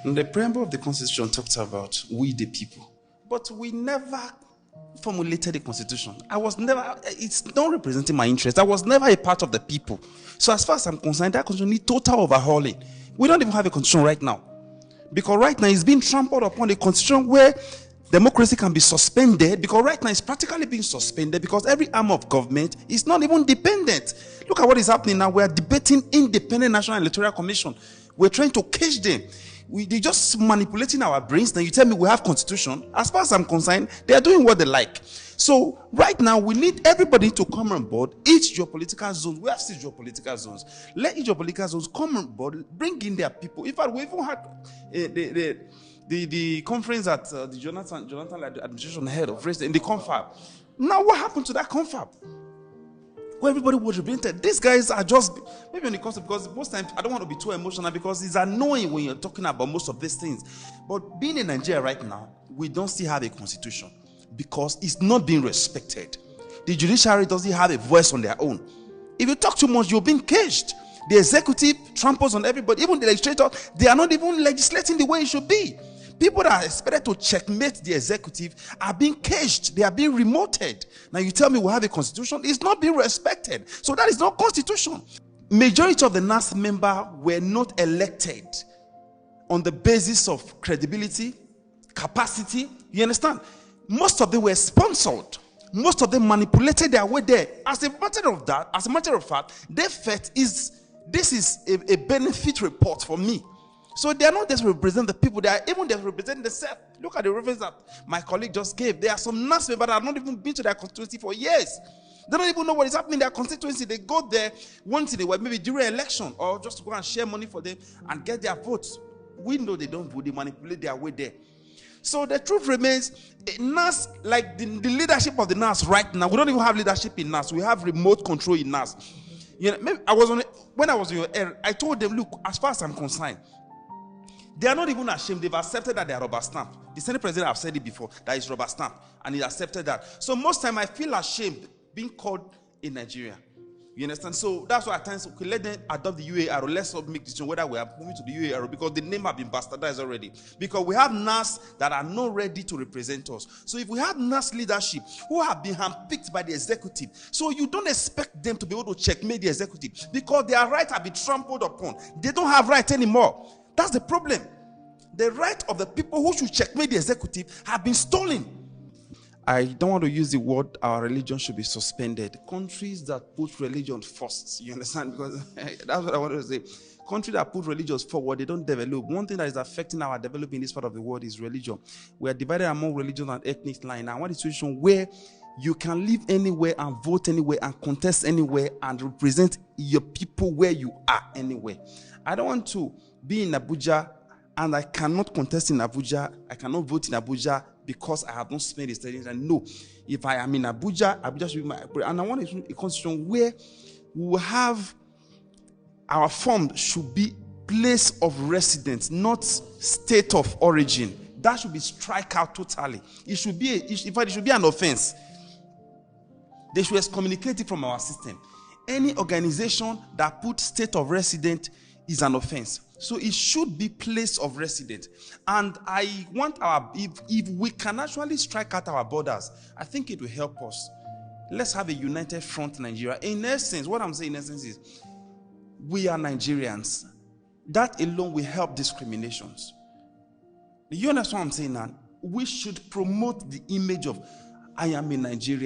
The preamble of the Constitution talks about we the people, but we never formulated a constitution. It's not representing my interest. I was never a part of the people. So as far as I'm concerned, that constitution needs total overhauling. We don't even have a constitution right now. Because right now it's being trampled upon a constitution where democracy can be suspended, because right now it's practically being suspended because every arm of government is not even dependent. Look at what is happening now. We are debating independent National Electoral Commission. We're trying to cage them. They're just manipulating our brains. Now you tell me we have constitution. As far as I'm concerned, they are doing what they like. So right now we need everybody to come on board. Each geopolitical zone, we have 6 geopolitical zones. Let each geopolitical zones come on board, bring in their people. In fact, we even had the conference that the Jonathan administration head of raised in the confab. Now what happened to that confab? Where everybody was represented. These guys are just, maybe when it comes to, because most times I don't want to be too emotional because it's annoying when you're talking about most of these things. But being in Nigeria right now, we don't still have a constitution because it's not being respected. The judiciary doesn't have a voice on their own. If you talk too much, you're being caged. The executive tramples on everybody. Even the legislator, they are not even legislating the way it should be. People that are expected to checkmate the executive are being caged. They are being remoted. Now you tell me we have a constitution. It's not being respected. So that is not constitution. Majority of the NAS members were not elected on the basis of credibility, capacity. You understand? Most of them were sponsored. Most of them manipulated their way there. As a matter of fact, they felt this is a benefit report for me. So they are not just representing the people, they are even just representing themselves. Look at the reference that my colleague just gave. There are some NAS members that have not even been to their constituency for years. They don't even know what is happening in their constituency. They go there once in a while, maybe during an election, or just to go and share money for them and get their votes. We know they don't vote, they manipulate their way there. So the truth remains, NAS, like the leadership of the NAS right now, we don't even have leadership in NAS. We have remote control in NAS. You know, maybe when I was in your area, I told them, look, as far as I'm concerned, they are not even ashamed. They've accepted that they are rubber stamp. The Senate president have said it before, that is rubber stamp, and he accepted that. So most time I feel ashamed being called in Nigeria. You understand? So that's why at times, okay, let them adopt the UARO. Let's not make decision whether we are moving to the UARO because the name have been bastardized already. Because we have NAS that are not ready to represent us. So if we have NAS leadership who have been handpicked by the executive, so you don't expect them to be able to checkmate the executive because their rights have been trampled upon. They don't have rights anymore. That's the problem. The right of the people who should checkmate the executive have been stolen. I don't want to use the word our religion should be suspended. Countries that put religion first, you understand? Because that's what I want to say. Countries that put religion forward, they don't develop. One thing that is affecting our development in this part of the world is religion. We are divided among religion and ethnic line. I want a situation where you can live anywhere and vote anywhere and contest anywhere and represent your people where you are anywhere. I don't want to be in Abuja and I cannot contest in Abuja. I cannot vote in Abuja because I have not spent the studies. And no, if I am in Abuja, Abuja should be my. And I want a constitution where we will have our form should be place of residence, not state of origin. That should be strike out totally. It should be, in fact, it should be an offense. They should excommunicate it from our system. Any organization that puts state of residence is an offense. So it should be place of residence. And I want if we can actually strike out our borders, I think it will help us. Let's have a united front Nigeria. In essence, what I'm saying in essence is, we are Nigerians. That alone will help discriminations. You understand what I'm saying now? We should promote the image of, I am a Nigerian.